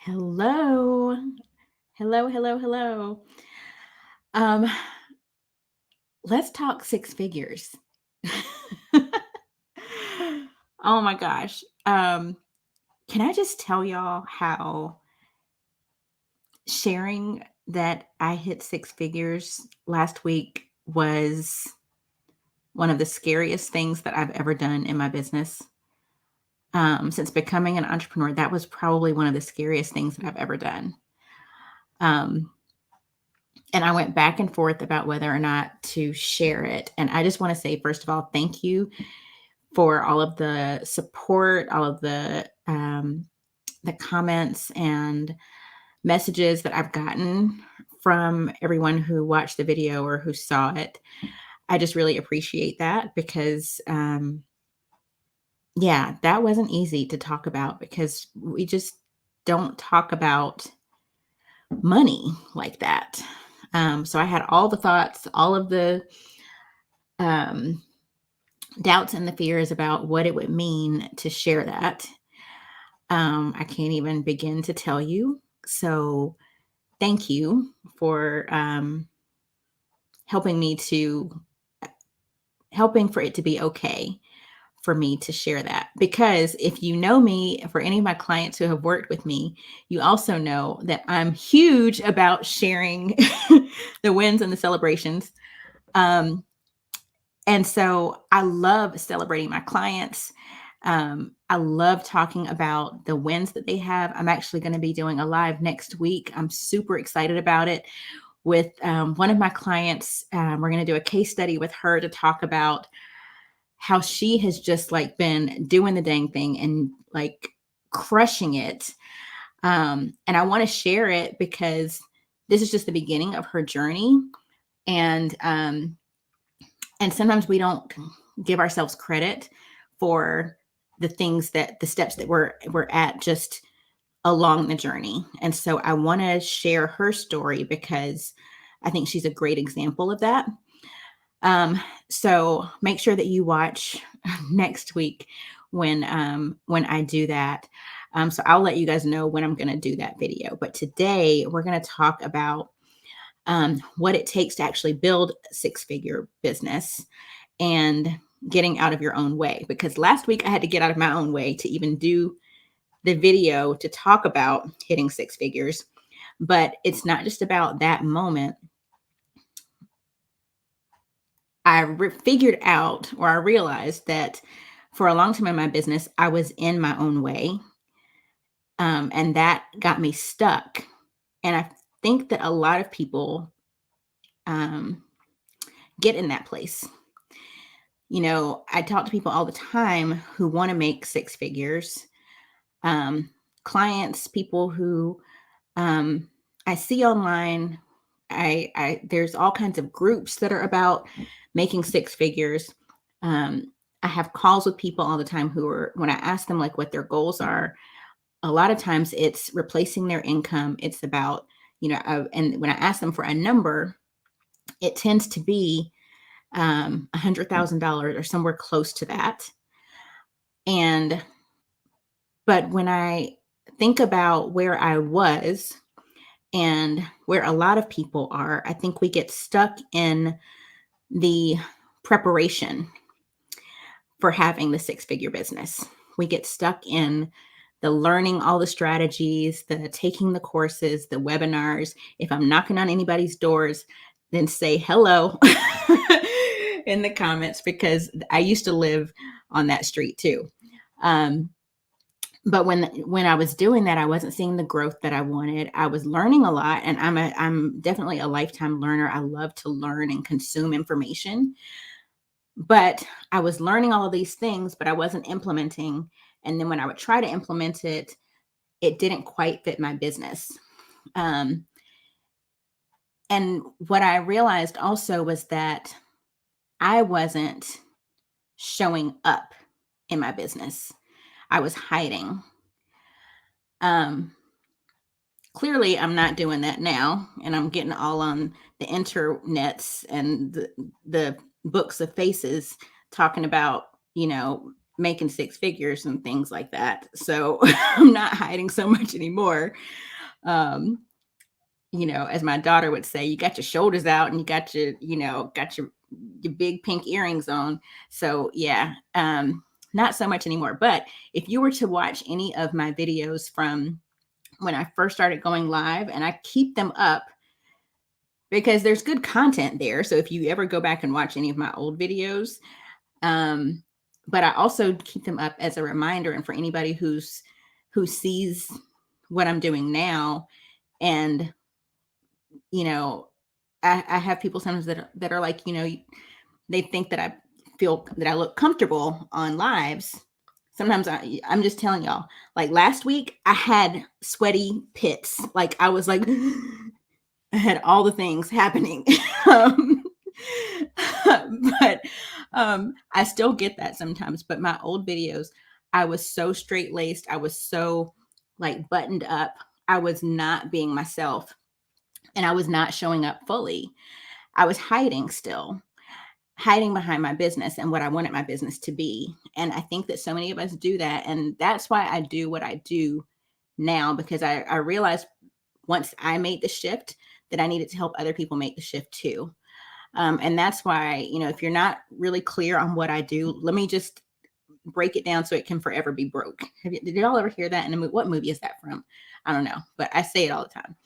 Hello. Hello, hello, hello. Um, let's talk six figures. Oh my gosh. Can I just tell y'all how sharing that I hit six figures last week was one of the scariest things that I've ever done in my business? Since becoming an entrepreneur, that was probably one of the scariest things that I've ever done. Um, And I went back and forth about whether or not to share it. And I just want to say, first of all, thank you for all of the support, all of the comments and messages that I've gotten from everyone who watched the video or who saw it. I just really appreciate that because, yeah, that wasn't easy to talk about because we just don't talk about money like that. So I had all the thoughts, all of the um, doubts and the fears about what it would mean to share that. I can't even begin to tell you. So, thank you for helping me to helping for it to be okay for me to share that. Because if you know me, for any of my clients who have worked with me, you also know that I'm huge about sharing the wins and the celebrations. Um, And so I love celebrating my clients. I love talking about the wins that they have. I'm actually going to be doing a live next week. I'm super excited about it with one of my clients. We're going to do a case study with her to talk about how she has just like been doing the dang thing and like crushing it. And I want to share it because this is just the beginning of her journey. And and sometimes we don't give ourselves credit for the steps that we're at just along the journey. And so I want to share her story because I think she's a great example of that. So make sure that you watch next week when I do that. So I'll let you guys know when I'm going to do that video. But today we're going to talk about what it takes to actually build a six-figure business and getting out of your own way. Because last week I had to get out of my own way to even do the video to talk about hitting six figures. But it's not just about that moment. Figured out, or I realized that for a long time in my business, I was in my own way. And that got me stuck. And I think that a lot of people um, get in that place. I talk to people all the time who want to make six figures, um, clients, people who um, I see online. There's all kinds of groups that are about making six figures. Um, I have calls with people all the time who are, when I ask them like what their goals are, a lot of times it's replacing their income. It's about, and when I ask them for a number, it tends to be $100,000 or somewhere close to that. And but when I think about where I was and where a lot of people are, I think we get stuck in the preparation for having the six-figure business. We get stuck in the learning all the strategies, the taking the courses, the webinars. If I'm knocking on anybody's doors, then say hello in the comments because I used to live on that street too. Um, but when I was doing that, I wasn't seeing the growth that I wanted. I was learning a lot, and I'm definitely a lifetime learner. I love to learn and consume information, but I was learning all of these things, but I wasn't implementing. And then when I would try to implement it, it didn't quite fit my business. Um, and what I realized also was that I wasn't showing up in my business. I was hiding. Um, Clearly, I'm not doing that now, and I'm getting all on the internets and the books of faces talking about, making six figures and things like that. So I'm not hiding so much anymore. Um, as my daughter would say, you got your shoulders out and you got your big pink earrings on. So yeah, not so much anymore. But if you were to watch any of my videos from when I first started going live, and I keep them up because there's good content there. So if you ever go back and watch any of my old videos, um, but I also keep them up as a reminder and for anybody who sees what I'm doing now. And I have people sometimes that are like, they think that I feel that I look comfortable on lives. Sometimes I'm just telling y'all, like last week, I had sweaty pits. Like I was like, I had all the things happening. um, but I still get that sometimes. But my old videos, I was so straight laced. I was so like buttoned up. I was not being myself and I was not showing up fully. I was hiding still, hiding behind my business and what I wanted my business to be. And I think that so many of us do that. And that's why I do what I do now, because I realized once I made the shift that I needed to help other people make the shift too. And that's why, if you're not really clear on what I do, let me just break it down so it can forever be broke. Did y'all ever hear that in a movie? What movie is that from? I don't know, but I say it all the time.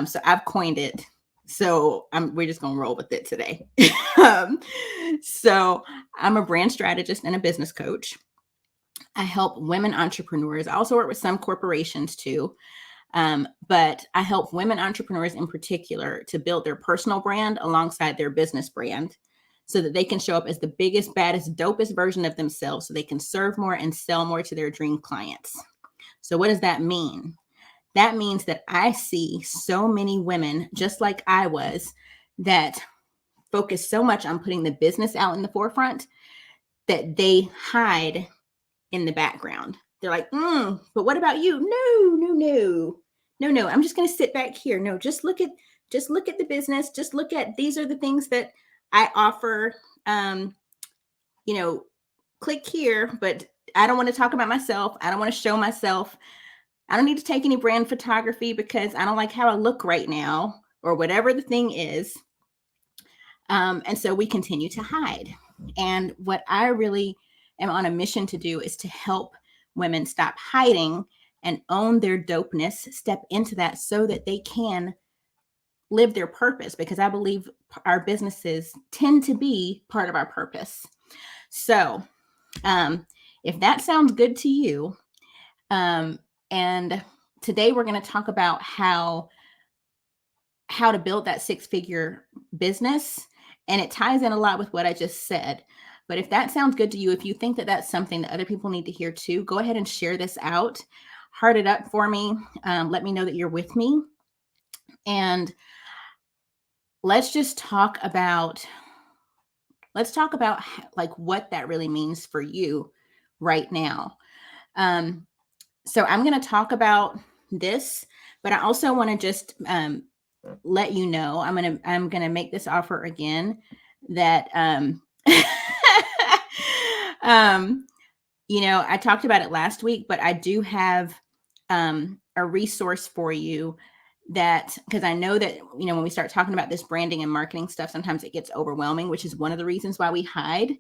So I've coined it. So we're just going to roll with it today. um, so I'm a brand strategist and a business coach. I help women entrepreneurs. I also work with some corporations too. But I help women entrepreneurs in particular to build their personal brand alongside their business brand so that they can show up as the biggest, baddest, dopest version of themselves so they can serve more and sell more to their dream clients. So, what does that mean? That means that I see so many women, just like I was, that focus so much on putting the business out in the forefront that they hide in the background. They're like, but what about you? No. I'm just going to sit back here. No, just look at the business. Just look at, these are the things that I offer. Um, you know, click here, but I don't want to talk about myself. I don't want to show myself. I don't need to take any brand photography because I don't like how I look right now or whatever the thing is. And so we continue to hide. And what I really am on a mission to do is to help women stop hiding and own their dopeness, step into that so that they can live their purpose, because I believe our businesses tend to be part of our purpose. So, if that sounds good to you, and today we're going to talk about how to build that six-figure business, and it ties in a lot with what I just said. But if that sounds good to you, if you think that that's something that other people need to hear too, go ahead and share this out. Heart it up for me. Let me know that you're with me. And let's just talk about like what that really means for you right now. So I'm going to talk about this, but I also want to just let you know I'm gonna make this offer again that I talked about it last week, but I do have a resource for you that, because I know that when we start talking about this branding and marketing stuff, sometimes it gets overwhelming, which is one of the reasons why we hide.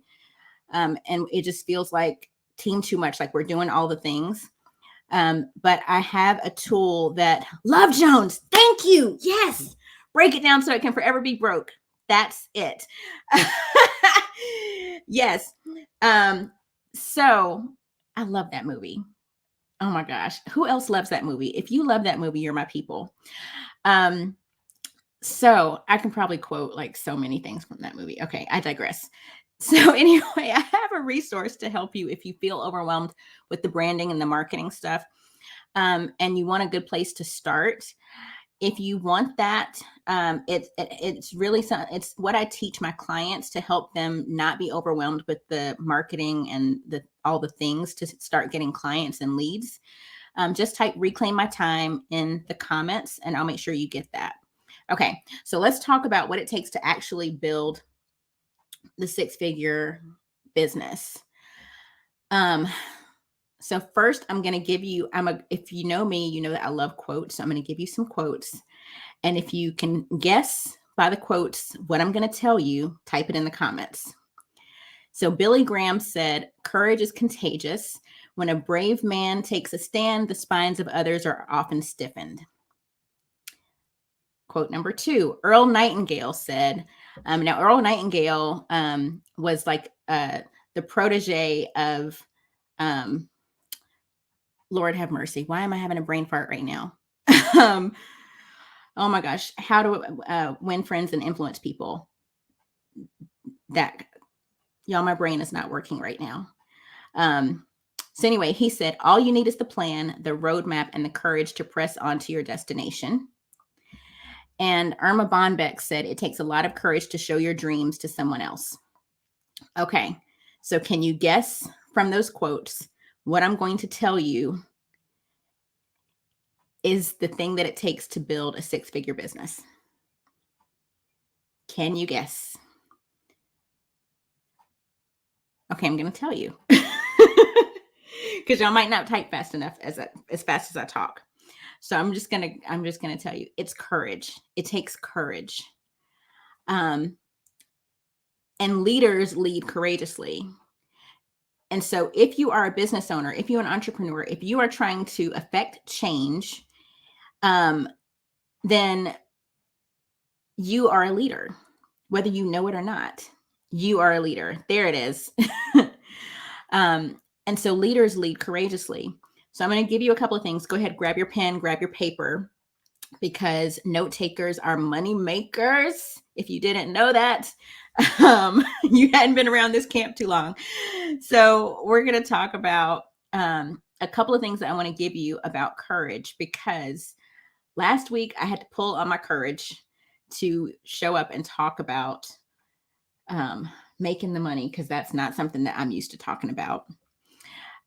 And it just feels like team too much, like we're doing all the things. But I have a tool that Love Jones. Thank you. Yes. Break it down so it can forever be broke. That's it. Yes. So I love that movie. Oh my gosh. Who else loves that movie? If you love that movie, you're my people. So I can probably quote like so many things from that movie. Okay, I digress. So anyway, I have a resource to help you if you feel overwhelmed with the branding and the marketing stuff, and you want a good place to start. If you want that, it's really it's what I teach my clients to help them not be overwhelmed with the marketing and all the things to start getting clients and leads. Just type "reclaim my time" in the comments, and I'll make sure you get that. Okay, so let's talk about what it takes to actually build the six-figure business. Um, so first I'm going to give you, if you know me, you know that I love quotes. So I'm going to give you some quotes. And if you can guess by the quotes what I'm going to tell you, type it in the comments. So Billy Graham said, "Courage is contagious. When a brave man takes a stand, the spines of others are often stiffened." Quote number 2, Earl Nightingale said, now Earl Nightingale was like the protege of, um, Lord have mercy. Why am I having a brain fart right now? um, oh my gosh, how to win friends and influence people. That, y'all, my brain is not working right now. So anyway, he said, all you need is the plan, the roadmap, and the courage to press on to your destination. And Irma Bonbeck said, it takes a lot of courage to show your dreams to someone else. Okay, so can you guess from those quotes what I'm going to tell you is the thing that it takes to build a six-figure business? Can you guess? Okay, I'm going to tell you. Because y'all might not type fast enough as fast as I talk. So I'm just gonna tell you, it's courage. It takes courage. And leaders lead courageously. And so if you are a business owner, if you're an entrepreneur, if you are trying to affect change, then you are a leader, whether you know it or not. You are a leader. There it is. And so leaders lead courageously. So I'm going to give you a couple of things. Go ahead, grab your pen, grab your paper, because note takers are money makers. If you didn't know that, you hadn't been around this camp too long. So we're going to talk about a couple of things that I want to give you about courage, because last week I had to pull on my courage to show up and talk about making the money, because that's not something that I'm used to talking about.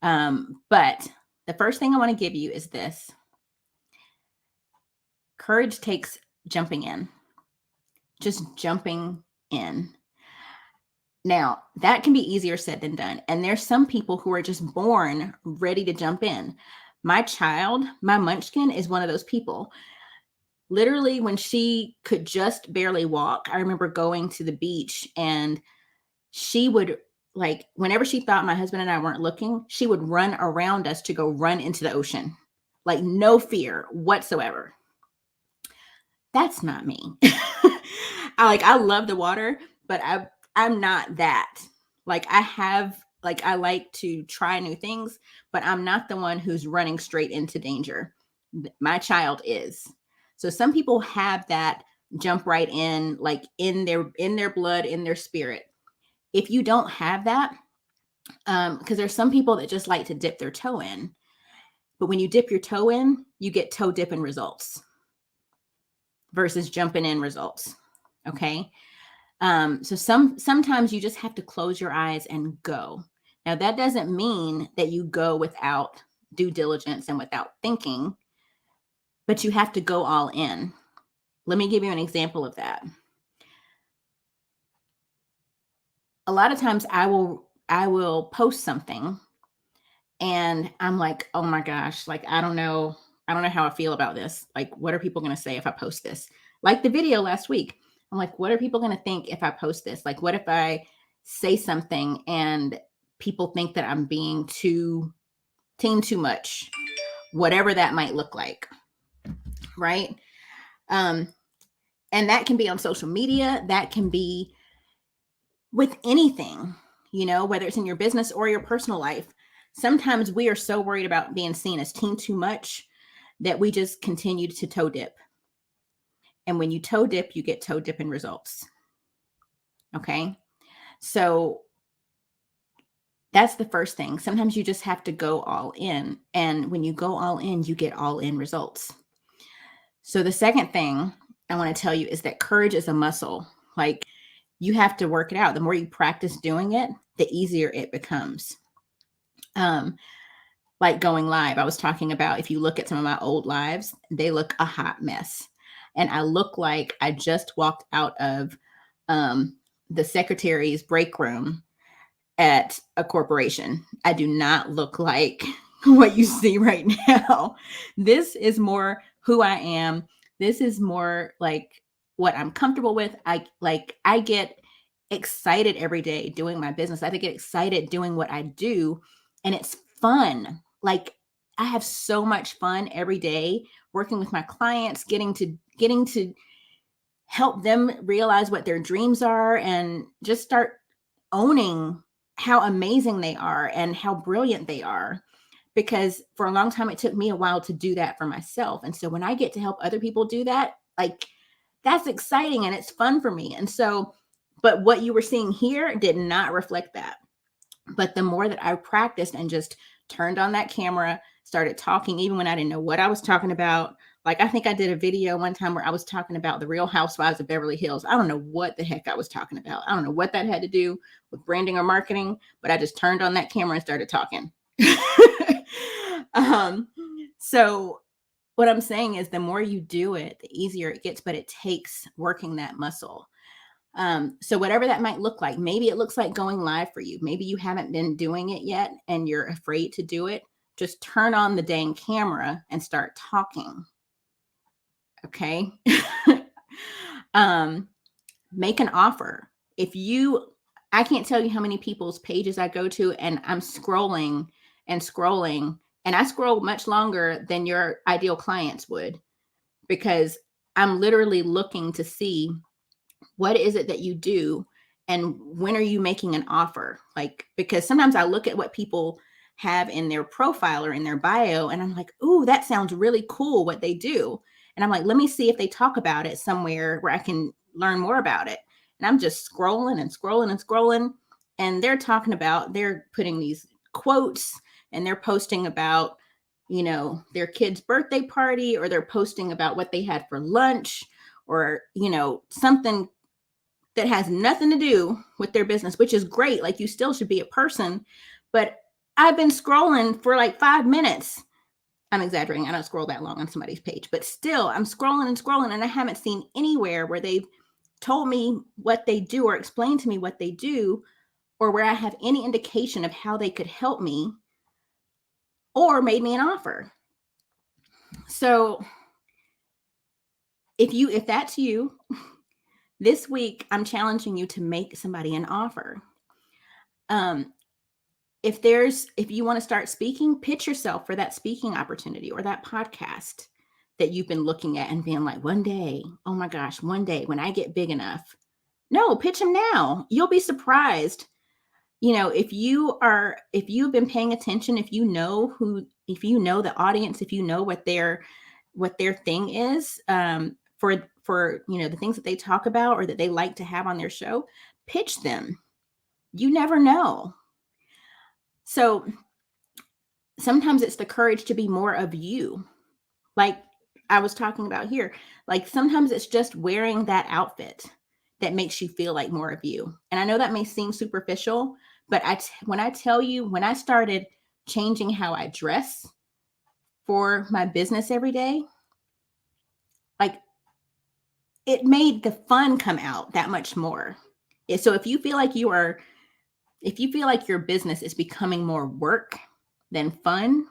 But the first thing I want to give you is this. Courage takes jumping in, just jumping in. Now, that can be easier said than done. And there's some people who are just born ready to jump in. My child, my munchkin, is one of those people. Literally, when she could just barely walk, I remember going to the beach, and she would, like, whenever she thought my husband and I weren't looking, she would run around us to go run into the ocean. Like, no fear whatsoever. That's not me. I love the water, but I'm not that. I like to try new things, but I'm not the one who's running straight into danger. My child is. So some people have that jump right in, like in their blood, in their spirit. If you don't have that, because there's some people that just like to dip their toe in, but when you dip your toe in, you get toe dipping results versus jumping in results. Okay. So sometimes you just have to close your eyes and go. Now, that doesn't mean that you go without due diligence and without thinking, but you have to go all in. Let me give you an example of that. A lot of times I will post something and I'm like, oh my gosh, like, I don't know how I feel about this. Like, what are people going to say if I post this? Like the video last week. I'm like, what are people going to think if I post this? Like, what if I say something and people think that I'm being too much, whatever that might look like. Right. And that can be on social media. That can be with anything, whether it's in your business or your personal life. Sometimes we are so worried about being seen as too much that we just continue to toe dip. And when you toe dip, you get toe dipping results. Okay. So that's the first thing. Sometimes you just have to go all in. And when you go all in, you get all in results. So the second thing I want to tell you is that courage is a muscle. Like, you have to work it out. The more you practice doing it, the easier it becomes. Like going live, I was talking about, if you look at some of my old lives, they look a hot mess. And I look like I just walked out of the secretary's break room at a corporation. I do not look like what you see right now. This is more who I am. This is more like what I'm comfortable with. I get excited every day doing my business. I get excited doing what I do, and it's fun. Like, I have so much fun every day working with my clients, getting to help them realize what their dreams are and just start owning how amazing they are and how brilliant they are. Because for a long time, it took me a while to do that for myself. And so when I get to help other people do that, like, that's exciting and it's fun for me. And so, but what you were seeing here did not reflect that. But the more that I practiced and just turned on that camera, started talking, even when I didn't know what I was talking about. Like, I think I did a video one time where I was talking about the Real Housewives of Beverly Hills. I don't know what the heck I was talking about. I don't know what that had to do with branding or marketing, but I just turned on that camera and started talking. um, so what I'm saying is the more you do it, the easier it gets, but it takes working that muscle. So whatever that might look like, maybe it looks like going live for you. Maybe you haven't been doing it yet and you're afraid to do it. Just turn on the dang camera and start talking. Okay. Make an offer. I can't tell you how many people's pages I go to and I'm scrolling and scrolling, and I scroll much longer than your ideal clients would, because I'm literally looking to see what is it that you do and when are you making an offer? Like, because sometimes I look at what people have in their profile or in their bio and I'm like, ooh, that sounds really cool what they do. And I'm like, let me see if they talk about it somewhere where I can learn more about it. And I'm just scrolling and scrolling and scrolling. And they're putting these quotes and they're posting about, their kid's birthday party, or they're posting about what they had for lunch, or, something that has nothing to do with their business, which is great. Like, you still should be a person. But I've been scrolling for like 5 minutes. I'm exaggerating. I don't scroll that long on somebody's page, but still, I'm scrolling and scrolling, and I haven't seen anywhere where they've told me what they do or explained to me what they do, or where I have any indication of how they could help me or made me an offer. So if that's you, this week I'm challenging you to make somebody an offer. If you want to start speaking, pitch yourself for that speaking opportunity or that podcast that you've been looking at and being like, one day, oh my gosh, one day when I get big enough. No, pitch them now. You'll be surprised. If you've been paying attention, if you know the audience, if you know what their thing is, for the things that they talk about or that they like to have on their show, pitch them. You never know. So sometimes it's the courage to be more of you. Like I was talking about here, like sometimes it's just wearing that outfit that makes you feel like more of you. And I know that may seem superficial, but when I tell you, when I started changing how I dress for my business every day, like, it made the fun come out that much more. So if you feel like your business is becoming more work than fun,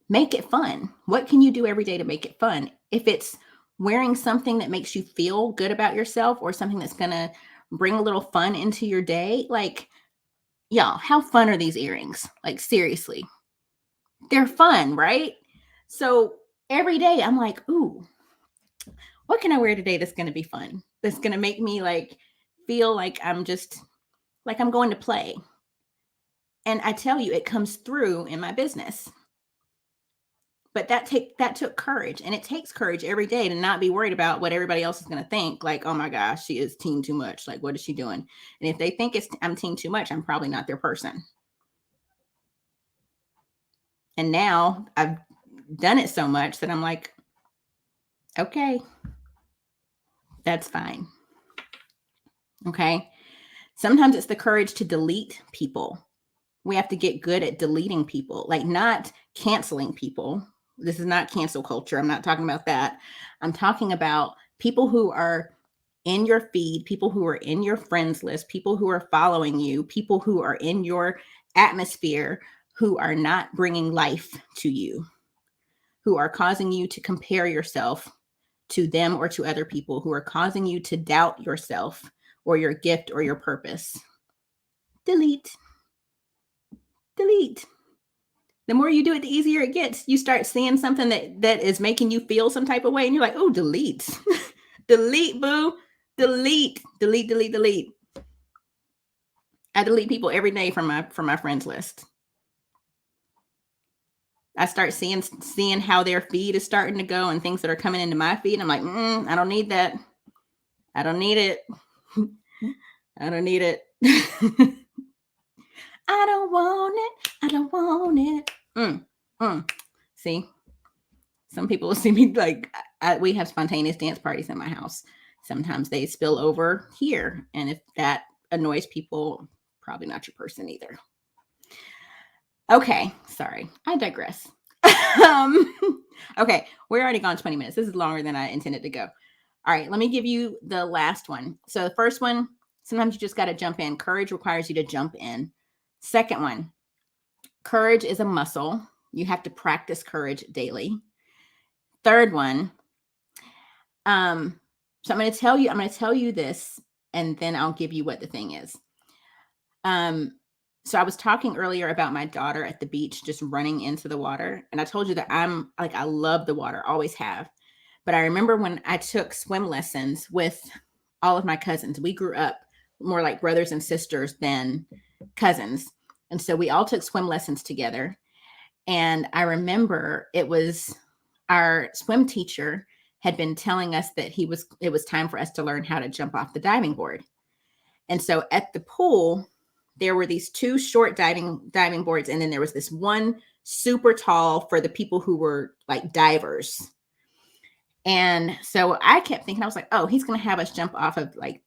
make it fun. What can you do every day to make it fun? If it's wearing something that makes you feel good about yourself, or something that's going to bring a little fun into your day, like, y'all, how fun are these earrings? Like, seriously, they're fun, right? So every day I'm like, ooh, what can I wear today that's going to be fun? That's going to make me like feel like I'm going to play. And I tell you, it comes through in my business. But that took courage, and it takes courage every day to not be worried about what everybody else is going to think. Like, oh my gosh, she is team too much. Like, what is she doing? And if they think I'm team too much, I'm probably not their person. And now I've done it so much that I'm like, okay, that's fine. Okay. Sometimes it's the courage to delete people. We have to get good at deleting people, like not canceling people. This is not cancel culture. I'm not talking about that. I'm talking about people who are in your feed, people who are in your friends list, people who are following you, people who are in your atmosphere who are not bringing life to you, who are causing you to compare yourself to them or to other people, who are causing you to doubt yourself or your gift or your purpose. Delete. Delete. The more you do it, the easier it gets. You start seeing something that is making you feel some type of way, and you're like, oh, delete. Delete, boo. Delete. Delete, delete, delete. I delete people every day from my friends list. I start seeing how their feed is starting to go and things that are coming into my feed. I'm like, I don't need that. I don't need it. I don't need it. I don't want it. I don't want it. See, some people will see me like we have spontaneous dance parties in my house. Sometimes they spill over here, and if that annoys people, probably not your person either. Okay, sorry, I digress. Okay, we're already gone 20 minutes. This is longer than I intended to go. All right, let me give you the last one. So the first one, sometimes you just got to jump in. Courage requires you to jump in. Second one, courage is a muscle. You have to practice courage daily. Third one, so I'm going to tell you this, and then I'll give you what the thing is. So I was talking earlier about my daughter at the beach just running into the water, and I told you that I love the water, always have. But I remember when I took swim lessons with all of my cousins. We grew up more like brothers and sisters than cousins. And so we all took swim lessons together. And I remember it was our swim teacher had been telling us that it was time for us to learn how to jump off the diving board. And so at the pool, there were these two short diving boards, and then there was this one super tall for the people who were like divers. And so I kept thinking, I was like, oh, he's going to have us jump off of like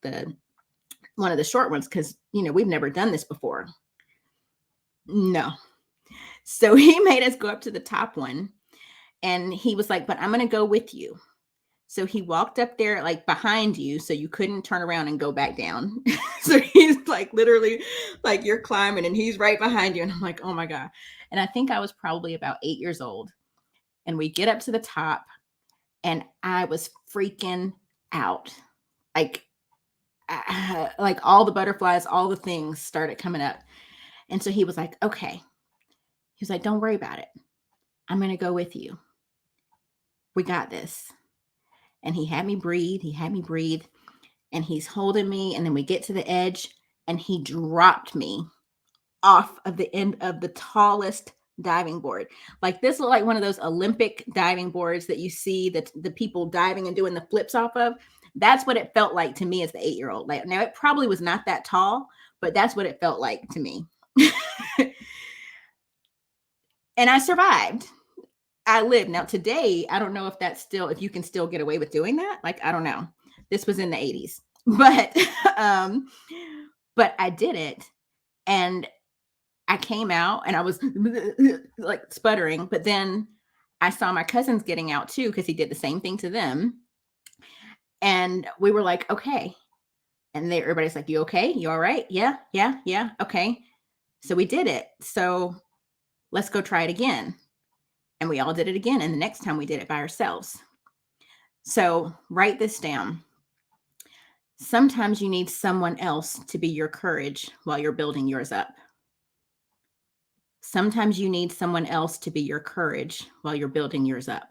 one of the short ones because, we've never done this before. No. So he made us go up to the top one, and he was like, but I'm going to go with you. So he walked up there like behind you so you couldn't turn around and go back down. So he's like literally like you're climbing and he's right behind you. And I'm like, oh my God. And I think I was probably about 8 years old. And we get up to the top and I was freaking out. Like all the butterflies, all the things started coming up. And so he was like, okay. He was like, don't worry about it. I'm going to go with you. We got this. And he had me breathe. And he's holding me. And then we get to the edge and he dropped me off of the end of the tallest diving board. Like this looked like one of those Olympic diving boards that you see that the people diving and doing the flips off of. That's what it felt like to me as the 8-year-old. Like, now it probably was not that tall, but that's what it felt like to me. And I survived. I lived. Now today, I don't know if you can still get away with doing that. Like, I don't know. This was in the 80s, but I did it. And I came out and I was like sputtering, but then I saw my cousins getting out too, because he did the same thing to them. And we were like, okay. And everybody's like, you okay? You all right? Yeah. Okay. So we did it. So let's go try it again. And we all did it again. And the next time we did it by ourselves. So write this down. Sometimes you need someone else to be your courage while you're building yours up. Sometimes you need someone else to be your courage while you're building yours up.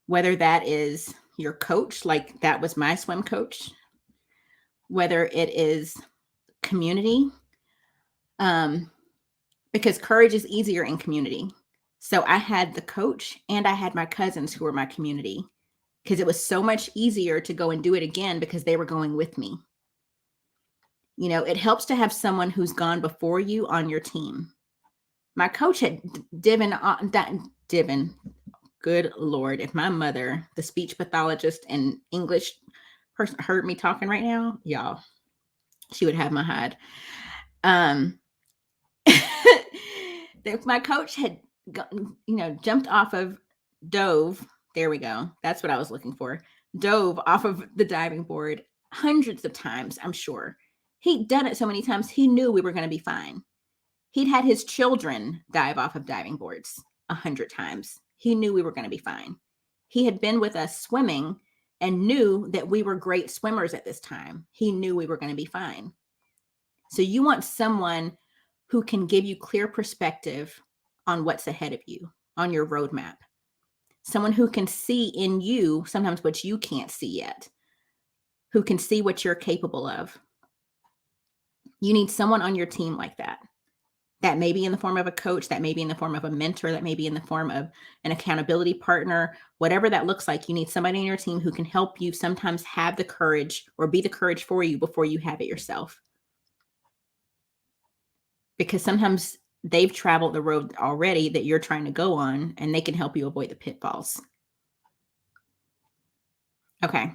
Whether that is your coach, like that was my swim coach, whether it is community, because courage is easier in community. So I had the coach and I had my cousins who were my community, because it was so much easier to go and do it again because they were going with me. It helps to have someone who's gone before you on your team. My coach had Divin. Good Lord, if my mother, the speech pathologist and English person, heard me talking right now, y'all, she would have my hide. If my coach had, jumped off of, dove, there we go. That's what I was looking for. dove off of the diving board hundreds of times, I'm sure. He'd done it so many times, he knew we were going to be fine. He'd had his children dive off of diving boards 100 times. He knew we were going to be fine. He had been with us swimming and knew that we were great swimmers at this time. He knew we were going to be fine. So you want someone who can give you clear perspective on what's ahead of you, on your roadmap. Someone who can see in you sometimes what you can't see yet, who can see what you're capable of. You need someone on your team like that. That may be in the form of a coach, that may be in the form of a mentor, that may be in the form of an accountability partner, whatever that looks like. You need somebody on your team who can help you sometimes have the courage or be the courage for you before you have it yourself. Because sometimes they've traveled the road already that you're trying to go on, and they can help you avoid the pitfalls. Okay.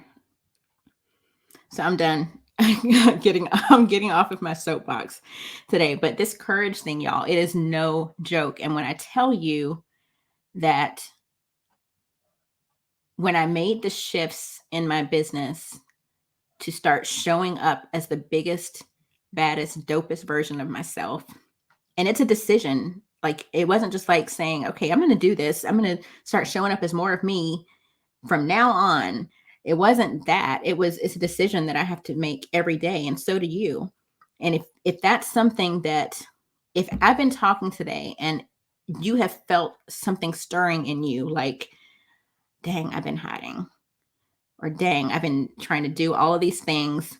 So I'm done. I'm getting off of my soapbox today, but this courage thing, y'all, it is no joke. And when I tell you that when I made the shifts in my business to start showing up as the biggest, baddest, dopest version of myself, and it's a decision. Like, it wasn't just like saying, okay, I'm going to do this. I'm going to start showing up as more of me from now on. It wasn't that. It's a decision that I have to make every day, and so do you. And if that's something that, if I've been talking today and you have felt something stirring in you, like, dang, I've been hiding, or dang, I've been trying to do all of these things,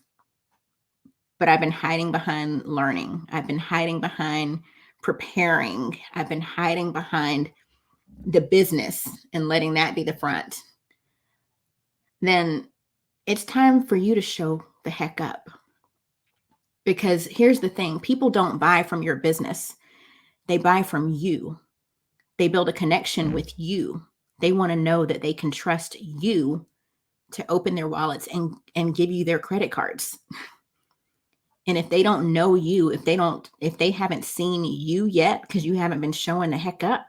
but I've been hiding behind learning. I've been hiding behind preparing. I've been hiding behind the business and letting that be the front. Then it's time for you to show the heck up. Because here's the thing, people don't buy from your business. They buy from you. They build a connection with you. They want to know that they can trust you to open their wallets and give you their credit cards. And if they don't know you, if they haven't seen you yet, because you haven't been showing the heck up,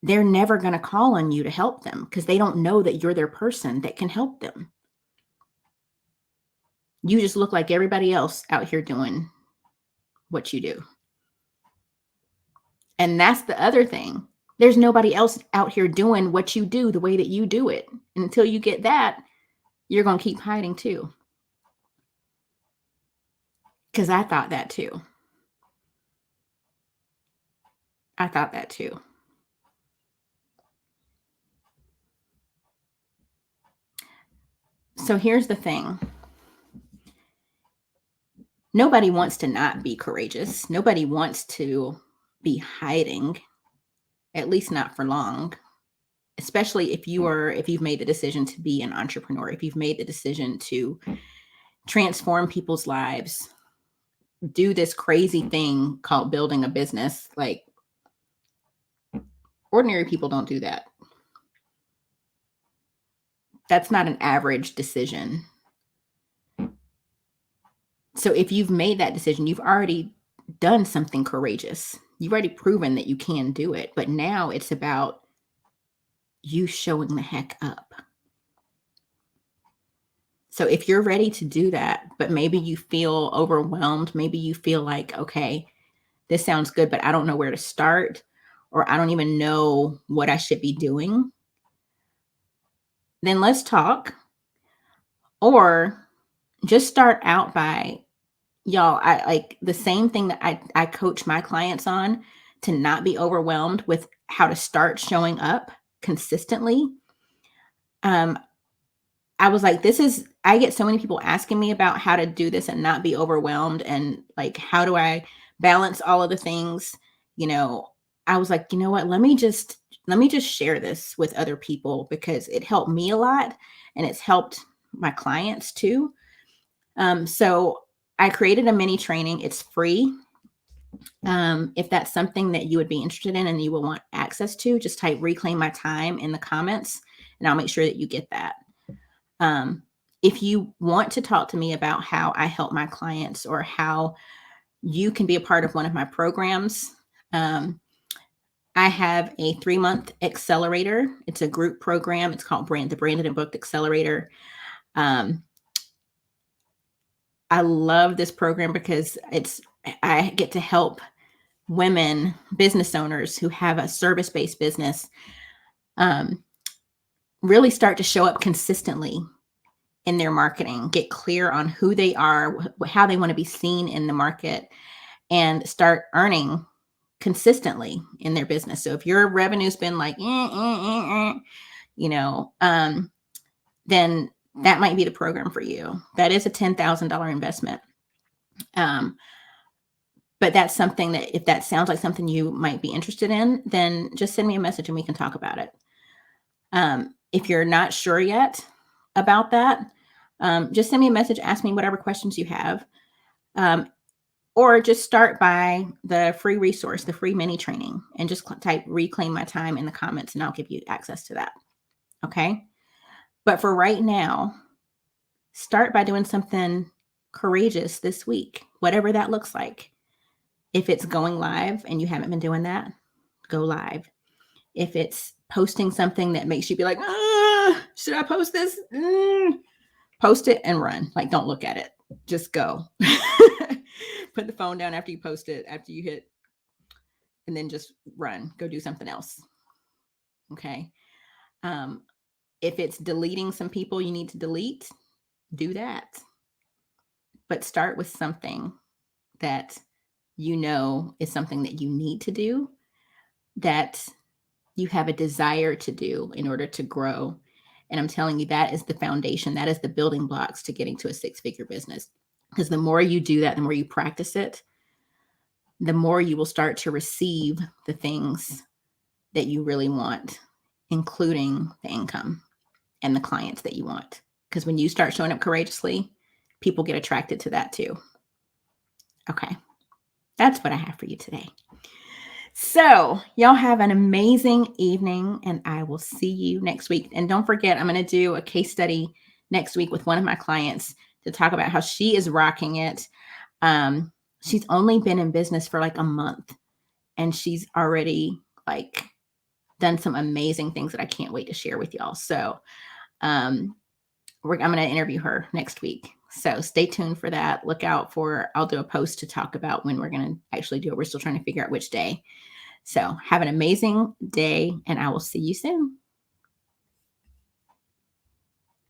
they're never going to call on you to help them because they don't know that you're their person that can help them. You just look like everybody else out here doing what you do. And that's the other thing. There's nobody else out here doing what you do the way that you do it. And until you get that, you're going to keep hiding too. Because I thought that too. So here's the thing. Nobody wants to not be courageous. Nobody wants to be hiding, at least not for long. Especially if you've made the decision to be an entrepreneur, if you've made the decision to transform people's lives, do this crazy thing called building a business. Like, ordinary people don't do that. That's not an average decision. So if you've made that decision, you've already done something courageous. You've already proven that you can do it. But now it's about you showing the heck up. So if you're ready to do that, but maybe you feel overwhelmed, maybe you feel like, okay, this sounds good, but I don't know where to start, or I don't even know what I should be doing, then let's talk. Or just start out by, y'all, I like the same thing that I coach my clients on, to not be overwhelmed with how to start showing up consistently. I was like, I get so many people asking me about how to do this and not be overwhelmed, and like, how do I balance all of the things? I was like, you know what? Let me just share this with other people because it helped me a lot and it's helped my clients too. So I created a mini training. It's free. If that's something that you would be interested in and you will want access to, just type "reclaim my time" in the comments and I'll make sure that you get that. If you want to talk to me about how I help my clients or how you can be a part of one of my programs, I I have a 3-month accelerator. It's a group program. It's called the Branded and Booked Accelerator. Um, I love this program because I get to help women business owners who have a service-based business um, really start to show up consistently in their marketing, get clear on who they are, how they want to be seen in the market, and start earning consistently in their business. So if your revenue's been like, you know, then that might be the program for you. That is a $10,000 investment. Um, but that's something that if that sounds like something you might be interested in, then just send me a message and we can talk about it. If you're not sure yet about that, just send me a message, ask me whatever questions you have. Or just start by the free resource, the free mini training, and just type reclaim my time in the comments and I'll give you access to that. Okay. But for right now, start by doing something courageous this week, whatever that looks like. If it's going live and you haven't been doing that, go live. If it's posting something that makes you be like, should I post this? Post it and run. Like, don't look at it. Just go. Put the phone down after you post it, after you hit, and then just run. Go do something else. Okay. If it's deleting some people you need to delete, do that. But start with something that you know is something that you need to do, that you have a desire to do in order to grow. And I'm telling you, that is the foundation. That is the building blocks to getting to a 6-figure business. Because the more you do that, the more you practice it, the more you will start to receive the things that you really want, including the income and the clients that you want. Because when you start showing up courageously, people get attracted to that too. Okay. That's what I have for you today. So, y'all have an amazing evening, and I will see you next week. And don't forget, I'm going to do a case study next week with one of my clients to talk about how she is rocking it. She's only been in business for like a month, and she's already like done some amazing things that I can't wait to share with y'all. So, I'm going to interview her next week. So stay tuned for that. Look out for, I'll do a post to talk about when we're going to actually do it. We're still trying to figure out which day. So have an amazing day, and I will see you soon.